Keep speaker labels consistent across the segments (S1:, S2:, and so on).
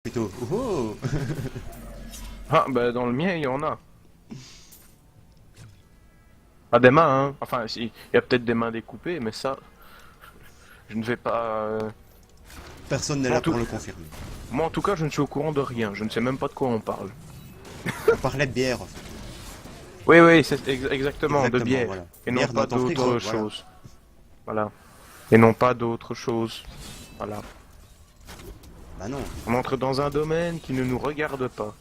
S1: Plutôt. Oh, oh.
S2: Ah, bah dans le mien, il y en a. Pas des mains, hein. Enfin, si, il y a peut-être des mains découpées, mais ça, je ne vais pas...
S1: Personne n'est
S2: Moi,
S1: là
S2: en tout...
S1: pour le confirmer.
S2: Moi, en tout cas, je ne suis au courant de rien. Je ne sais même pas de quoi on parle.
S1: On parlait de bière, en fait.
S2: Oui, oui, c'est exactement, de
S1: Exactement,
S2: bière.
S1: voilà.
S2: Et non
S1: Bière
S2: pas
S1: dans ton frigo,
S2: d'autre
S1: voilà.
S2: chose. Voilà. Et non pas d'autre chose. Voilà.
S1: Bah non,
S2: On entre dans un domaine qui ne nous regarde pas.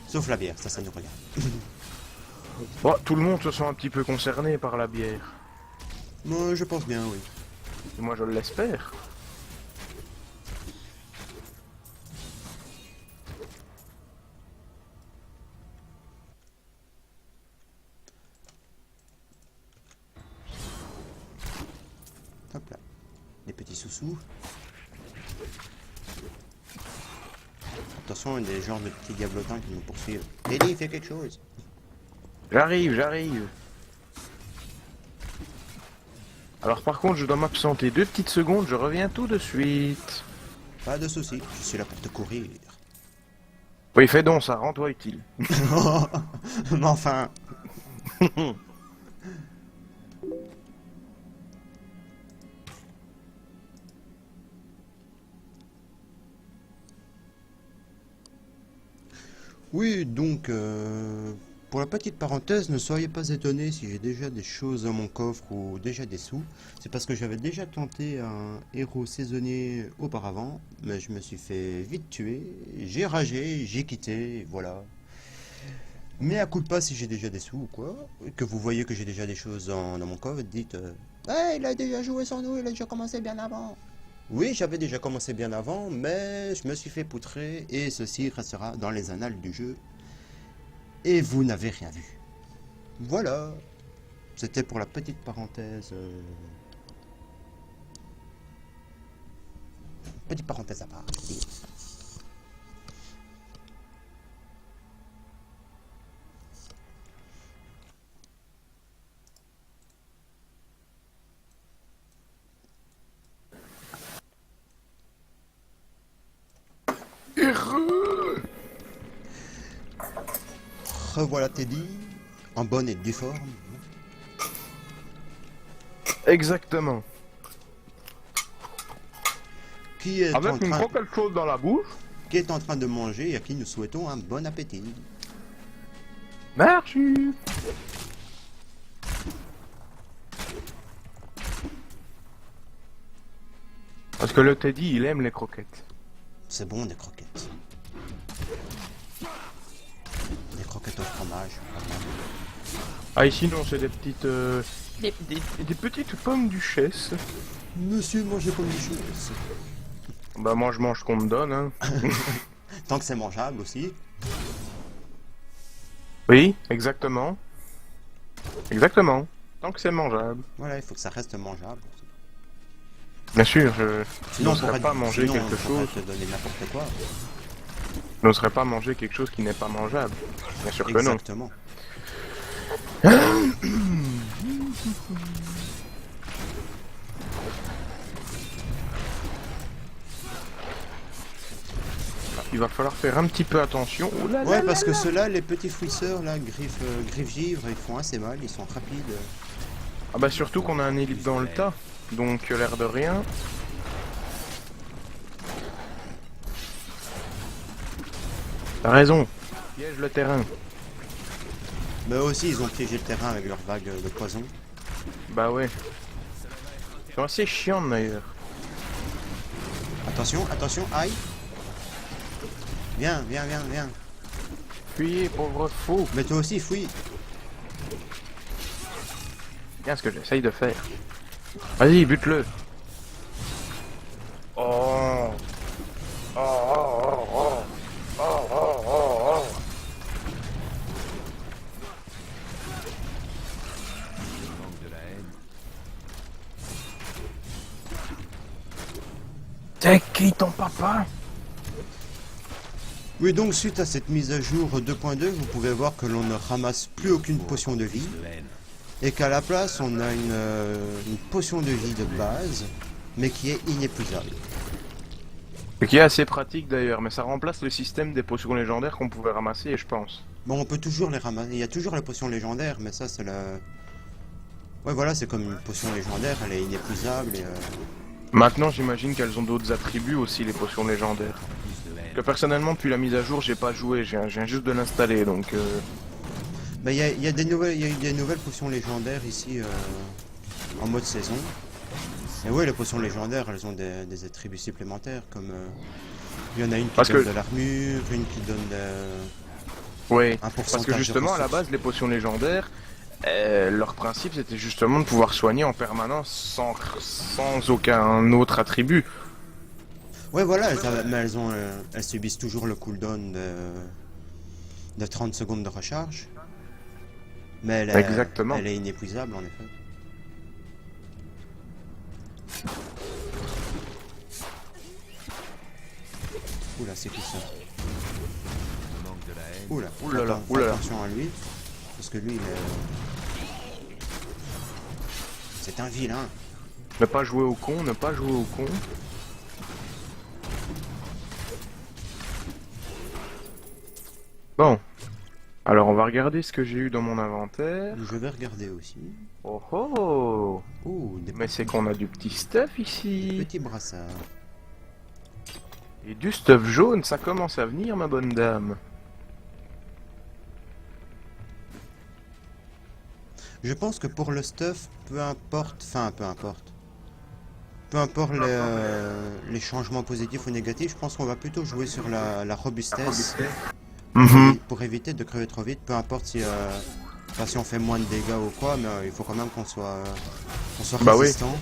S1: sauf la bière, ça nous regarde.
S2: Bon, tout le monde se sent un petit peu concerné par la bière.
S1: Moi, je pense bien, oui.
S2: Et moi, je l'espère.
S1: Hop là. Les petits sous-sous. Attention, il y a des genres de petits diablotins qui nous poursuivent. Teddy, fais quelque chose.
S2: J'arrive, j'arrive. Alors par contre, je dois m'absenter 2 petites secondes, je reviens tout de suite.
S1: Pas de soucis, je suis là pour te courir.
S2: Oui, fais donc ça, rends-toi utile.
S1: Mais enfin... Oui, donc, pour la petite parenthèse, ne soyez pas étonnés si j'ai déjà des choses dans mon coffre ou déjà des sous. C'est parce que j'avais déjà tenté un héros saisonnier auparavant, mais je me suis fait vite tuer, j'ai ragé, j'ai quitté, et voilà. Mais à coup de pas si j'ai déjà des sous ou quoi, et que vous voyez que j'ai déjà des choses dans mon coffre, dites «Ouais, il a déjà joué sans nous, il a déjà commencé bien avant». Oui, j'avais déjà commencé bien avant, mais je me suis fait poutrer et ceci restera dans les annales du jeu. Et vous n'avez rien vu. Voilà. C'était pour la petite parenthèse. Petite parenthèse à part. Revoilà Teddy, en bonne et due forme.
S2: Exactement.
S1: Qui est,
S2: Avec une croquette chaude dans la bouche.
S1: qui est en train de manger et à qui nous souhaitons un bon appétit.
S2: Merci. Parce que le Teddy, il aime les croquettes.
S1: C'est bon des croquettes. Des croquettes au fromage.
S2: Ah, ici, non, c'est des petites... des petites pommes duchesse.
S1: Monsieur, mangez comme des choses.
S2: Bah, moi, je mange ce qu'on me donne, hein.
S1: Tant que c'est mangeable aussi.
S2: Oui, exactement. Exactement. Tant que c'est mangeable.
S1: Voilà, il faut que ça reste mangeable.
S2: Bien sûr, je
S1: Sinon, on
S2: n'oserais
S1: pourrait,
S2: pas manger
S1: sinon,
S2: quelque
S1: on pourrait
S2: chose.
S1: te donner n'importe quoi.
S2: Je n'oserais pas manger quelque chose qui n'est pas mangeable. Bien sûr que non.
S1: Exactement.
S2: Il va falloir faire un petit peu attention. Oh là là
S1: Ouais,
S2: là
S1: parce que
S2: là.
S1: ceux-là, les petits fouisseurs, là, griffes-givre, ils font assez mal, ils sont rapides.
S2: Ah bah surtout qu'on a un élite dans le tas. Donc l'air de rien. T'as raison. Piège le terrain.
S1: Mais eux aussi, ils ont piégé le terrain avec leurs vagues de poison.
S2: Bah ouais. Ils sont assez chiants d'ailleurs.
S1: Attention, attention, aïe. Viens, viens, viens, viens.
S2: Fuyez, pauvre fou.
S1: Mais toi aussi, fouille.
S2: Regarde ce que j'essaye de faire. Vas-y, bute-le. Oh. Oh, oh, oh, oh. Oh, oh, oh, oh. C'est qui ton papa?
S1: Oui, donc suite à cette mise à jour 2.2, vous pouvez voir que l'on ne ramasse plus aucune potion de vie. Et qu'à la place, on a une potion de vie de base, mais qui est inépuisable.
S2: Ce qui est assez pratique d'ailleurs, mais ça remplace le système des potions légendaires qu'on pouvait ramasser, je pense.
S1: Bon, on peut toujours les ramasser. Il y a toujours la potion légendaire, mais ça, c'est la... Ouais, voilà, c'est comme une potion légendaire, elle est inépuisable et...
S2: Maintenant, j'imagine qu'elles ont d'autres attributs aussi, les potions légendaires. Que personnellement, depuis la mise à jour, j'ai pas joué, je viens juste de l'installer, donc...
S1: Bah, il y a des nouvelles, il y a eu des nouvelles potions légendaires ici en mode saison. Et ouais, les potions légendaires, elles ont des attributs supplémentaires, comme... il y en a une qui
S2: Parce
S1: donne
S2: que...
S1: de l'armure, une qui donne
S2: Ouais,
S1: un
S2: parce
S1: pourcentage
S2: que
S1: de
S2: justement, à la
S1: ressources.
S2: base, les potions légendaires, leur principe, c'était justement de pouvoir soigner en permanence sans aucun autre attribut.
S1: Ouais, voilà, mais elles ont, elles subissent toujours le cooldown de 30 secondes de recharge. Mais
S2: Exactement.
S1: elle est inépuisable, en effet. Oula, c'est qui ça? Oula,
S2: Ouh là là,
S1: attends,
S2: ouh
S1: fais
S2: là là.
S1: attention à lui. Parce que lui, il est... C'est un vilain.
S2: Ne pas jouer au con, ne pas jouer au con. Bon, alors on va regarder ce que j'ai eu dans mon inventaire.
S1: Je vais regarder aussi.
S2: Oh oh!
S1: Oh, des
S2: Mais c'est qu'on a du petit stuff
S1: des
S2: ici.
S1: petits brassards.
S2: Et du stuff jaune, ça commence à venir, ma bonne dame.
S1: Je pense que pour le stuff, peu importe, enfin peu importe. Peu importe les changements positifs ou négatifs, je pense qu'on va plutôt jouer sur la robustesse
S2: Mhm.
S1: pour éviter de crever trop vite, peu importe si, enfin, si on fait moins de dégâts ou quoi, mais il faut quand même qu'on soit
S2: Bah oui.
S1: résistant.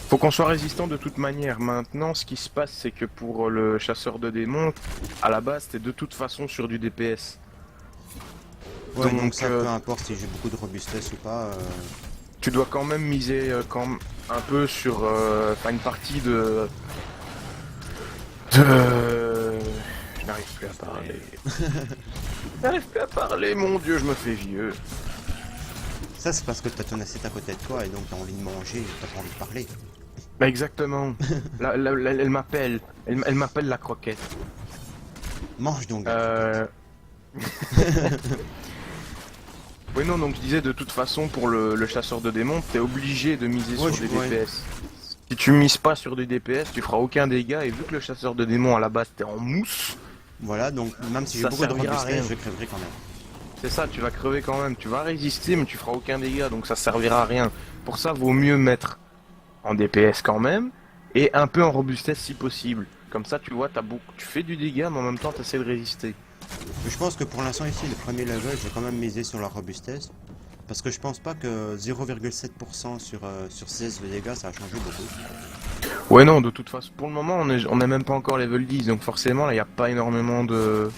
S2: Faut qu'on soit résistant de toute manière. Maintenant, ce qui se passe, c'est que pour le chasseur de démons, à la base, t'es de toute façon sur du DPS.
S1: Ouais, donc
S2: Donc,
S1: ça, peu importe si j'ai beaucoup de robustesse ou pas.
S2: tu dois quand même miser un peu sur enfin, une partie de... Je n'arrive plus à parler. Je n'arrive plus à parler, mon dieu, je me fais vieux.
S1: Ça, c'est parce que t'as ton assiette à côté de toi et donc t'as envie de manger et t'as pas envie de parler.
S2: Bah, exactement. Elle m'appelle. Elle m'appelle la croquette.
S1: Mange donc.
S2: Euh... Oui, non, donc je disais de toute façon pour le chasseur de démons, t'es obligé de miser
S1: Ouais,
S2: sur des
S1: ouais.
S2: DPS. Si tu mises pas sur des DPS, tu feras aucun dégât et vu que le chasseur de démons à la base t'es en mousse,
S1: Voilà, donc même si j'ai
S2: ça
S1: beaucoup de
S2: servira à rien.
S1: robustesse, je crèverai quand même.
S2: C'est ça, tu vas crever quand même. Tu vas résister mais tu feras aucun dégât donc ça servira à rien. Pour ça, vaut mieux mettre en DPS quand même et un peu en robustesse si possible. Comme ça, tu vois, tu fais du dégât mais en même temps t'essaies de résister.
S1: Mais je pense que pour l'instant ici, le premier level, j'ai quand même misé sur la robustesse. Parce que je pense pas que 0,7% sur 16 de dégâts, ça a changé beaucoup.
S2: Ouais, non, de toute façon, pour le moment, on est même pas encore level 10, donc forcément, là, il n'y a pas énormément de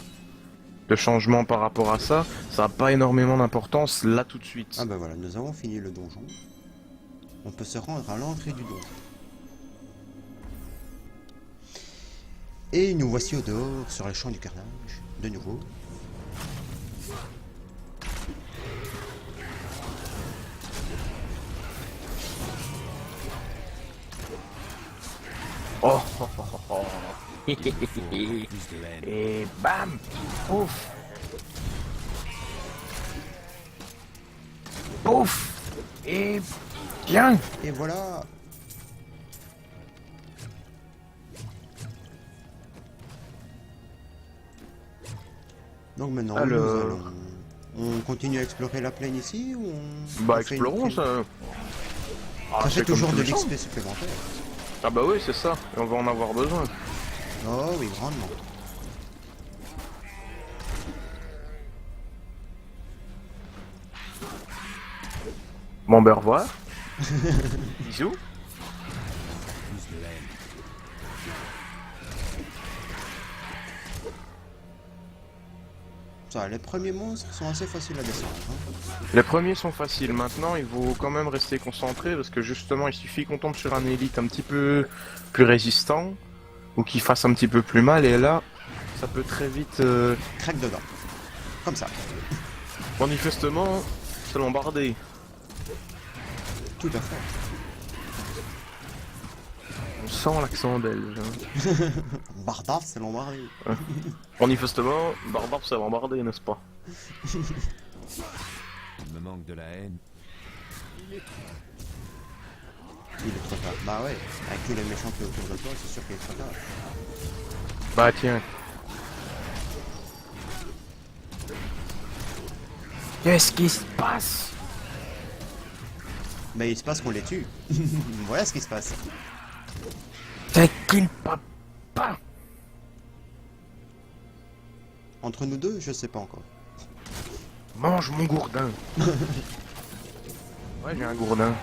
S2: changements par rapport à ça. Ça n'a pas énormément d'importance là tout de suite.
S1: Ah bah voilà, nous avons fini le donjon. On peut se rendre à l'entrée du donjon. Et nous voici au dehors, sur les champs du carnage, de nouveau.
S2: Oh, oh, oh, oh, oh. Et bam, pouf, pouf, et bien.
S1: Et voilà. Donc maintenant, où
S2: Alors.
S1: nous allons... On continue à explorer la plaine ici ou on...
S2: Bah,
S1: on fait une
S2: explorons
S1: petite-
S2: ça. Ah,
S1: Ça
S2: c'est
S1: fait
S2: comme
S1: toujours
S2: tout
S1: de
S2: le champ.
S1: l'XP supplémentaire.
S2: Ah bah oui, c'est ça, et on va en avoir besoin.
S1: Oh oui, grandement.
S2: Bon, ben, au revoir. Bisous.
S1: Ça, les premiers monstres sont assez faciles à descendre. Hein.
S2: Les premiers sont faciles, maintenant il faut quand même rester concentré parce que justement il suffit qu'on tombe sur un élite un petit peu plus résistant ou qui fasse un petit peu plus mal et là ça peut très vite
S1: Craque dedans. Comme ça.
S2: manifestement se l'embarder.
S1: Tout à fait.
S2: On sent l'accent belge. Hein.
S1: Bardaf, c'est Lombardie.
S2: Manifestement, Barbare s'est bombardé, n'est-ce pas?
S3: Il me manque de la haine.
S1: Il est trop tard. Bah ouais, avec tous les méchants qui sont autour de toi, c'est sûr qu'il est trop tard.
S2: Bah tiens. Qu'est-ce qui se passe?
S1: Mais il se passe qu'on les tue. Voilà ce qui se passe.
S2: C'est qu'il papa.
S1: Entre nous deux, je sais pas encore.
S2: Mange mon gourdin. Ouais, j'ai un gourdin.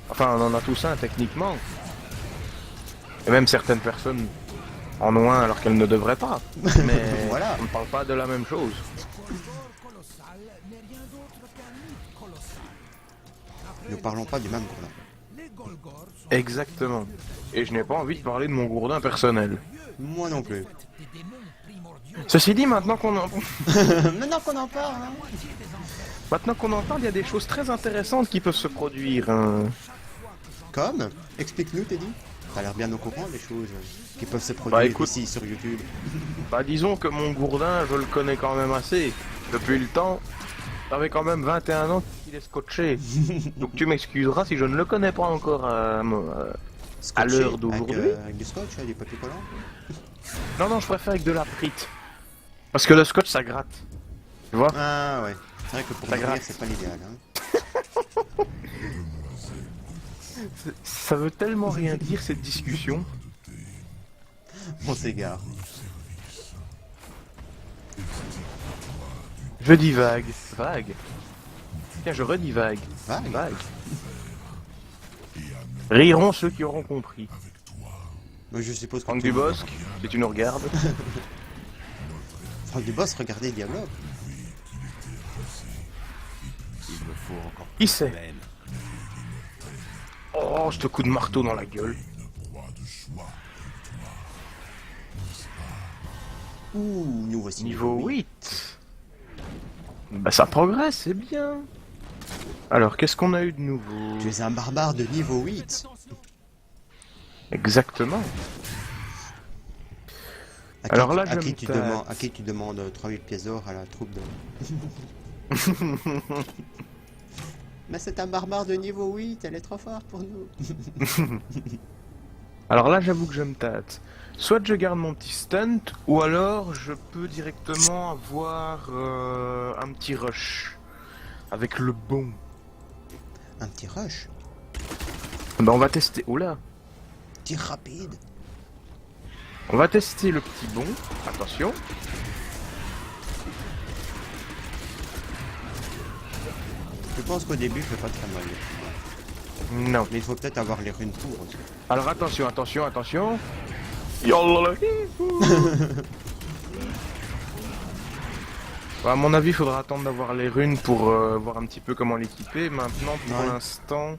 S2: Enfin, on en a tous un techniquement. Et même certaines personnes en ont un alors qu'elles ne devraient pas. Mais
S1: Voilà.
S2: on ne parle pas de la même chose.
S1: Nous parlons pas du même gourdin.
S2: Exactement. Et je n'ai pas envie de parler de mon gourdin personnel.
S1: Moi non plus.
S2: Ceci dit, maintenant qu'on en...
S1: Maintenant qu'on en parle, hein.
S2: maintenant qu'on en parle, il y a des choses très intéressantes qui peuvent se produire. Hein.
S1: Comme explique-nous, Teddy. T'as l'air bien au courant des choses qui peuvent se produire
S2: Bah, écoute.
S1: ici sur YouTube.
S2: Bah disons que mon gourdin, je le connais quand même assez. Depuis le temps, ça fait quand même 21 ans qu'il est scotché. Donc tu m'excuseras si je ne le connais pas encore à
S1: Scotché
S2: l'heure d'aujourd'hui.
S1: avec du scotch, du papier collant.
S2: Non, non, je préfère avec de la frite. Parce que le scotch, ça gratte. Tu vois?
S1: Ah ouais. C'est vrai que pour
S2: Ça
S1: mourir,
S2: gratte.
S1: c'est pas l'idéal. Hein.
S2: Ça veut tellement rien dire cette discussion.
S1: On s'égare.
S2: Je dis vague. Vague. Tiens, je redis vague.
S1: Vague.
S2: Vague. Riront ceux qui auront compris.
S1: Mais je suppose que
S2: Franck
S1: tout le monde-
S2: Dubosc, si tu nous regardes.
S1: Franck Dubosc, regardez Diablo.
S3: Il me faut encore
S2: Qui c'est?
S3: de haine.
S2: Oh, ce coup de marteau dans la gueule.
S1: Ouh, nous voici
S2: Niveau 8. Bah ça progresse, c'est bien. Alors, qu'est-ce qu'on a eu de nouveau?
S1: Tu es un barbare de niveau 8.
S2: Exactement.
S1: À qui,
S2: Alors là,
S1: à
S2: je
S1: qui
S2: me
S1: tu
S2: tâte.
S1: demandes, à qui tu demandes 3000 pièces d'or à la troupe de... Mais c'est un barbare de niveau 8, elle est trop forte pour nous.
S2: Alors là, j'avoue que je me tâte. Soit je garde mon petit stunt, ou alors je peux directement avoir un petit rush. Avec le bon.
S1: Un petit rush,
S2: Bah on va tester... Oula.
S1: tir rapide.
S2: On va tester le petit bon. Attention.
S1: Je pense qu'au début, je fais pas très mal.
S2: Non.
S1: Mais il faut peut-être avoir les runes pour aussi.
S2: Alors attention, attention, attention. Yallah. Bah, à mon avis, il faudra attendre d'avoir les runes pour voir un petit peu comment l'équiper. Maintenant, pour
S1: Ouais.
S2: l'instant,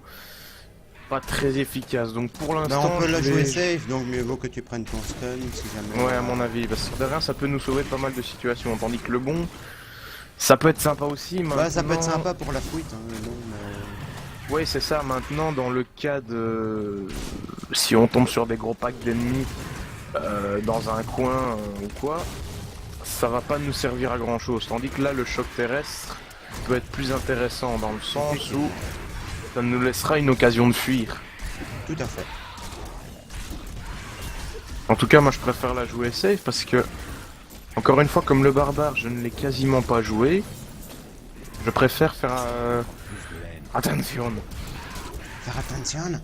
S2: pas très efficace. Donc pour
S1: Bah,
S2: l'instant,
S1: on peut la
S2: je
S1: jouer
S2: vais-
S1: safe, donc mieux vaut que tu prennes ton stun si jamais...
S2: Ouais, à mon avis, parce que de rien, ça peut nous sauver de pas mal de situations. Tandis que le bon, ça peut être sympa aussi.
S1: Bah, ça peut être
S2: Maintenant-
S1: sympa pour la fuite, hein, mais bon, mais...
S2: Ouais, c'est ça. Maintenant, dans le cas de... Si on tombe sur des gros packs d'ennemis dans un coin ou quoi, ça va pas nous servir à grand chose. Tandis que là, le choc terrestre peut être plus intéressant dans le sens où ça nous laissera une occasion de fuir.
S1: Tout à fait.
S2: En tout cas, moi je préfère la jouer safe parce que, encore une fois, comme le barbare, je ne l'ai quasiment pas joué. Je préfère faire...
S3: Plus de haine.
S2: Attention.
S1: Faire attention.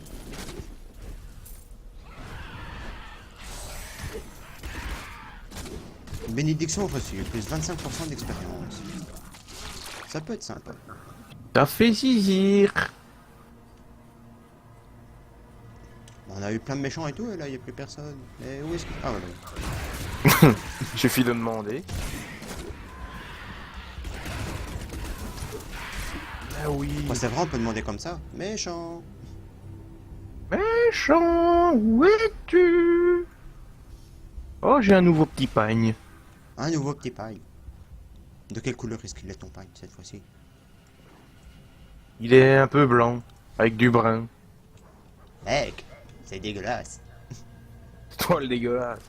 S1: Bénédiction reçue, plus 25% d'expérience. Ça peut être sympa.
S2: Ça fait zizir.
S1: On a eu plein de méchants et tout, et là, il n'y a plus personne. Et où est-ce que... Ah, voilà.
S2: Suffit de demander. Ah oui.
S1: Moi, c'est vrai, on peut demander comme ça. Méchant.
S2: Méchant, où es-tu? Oh, j'ai un nouveau petit pagne.
S1: Un nouveau petit paille. De quelle couleur est-ce qu'il est ton paille, cette fois-ci?
S2: Il est un peu blanc, avec du brun.
S1: Mec, c'est dégueulasse.
S2: C'est toi le dégueulasse.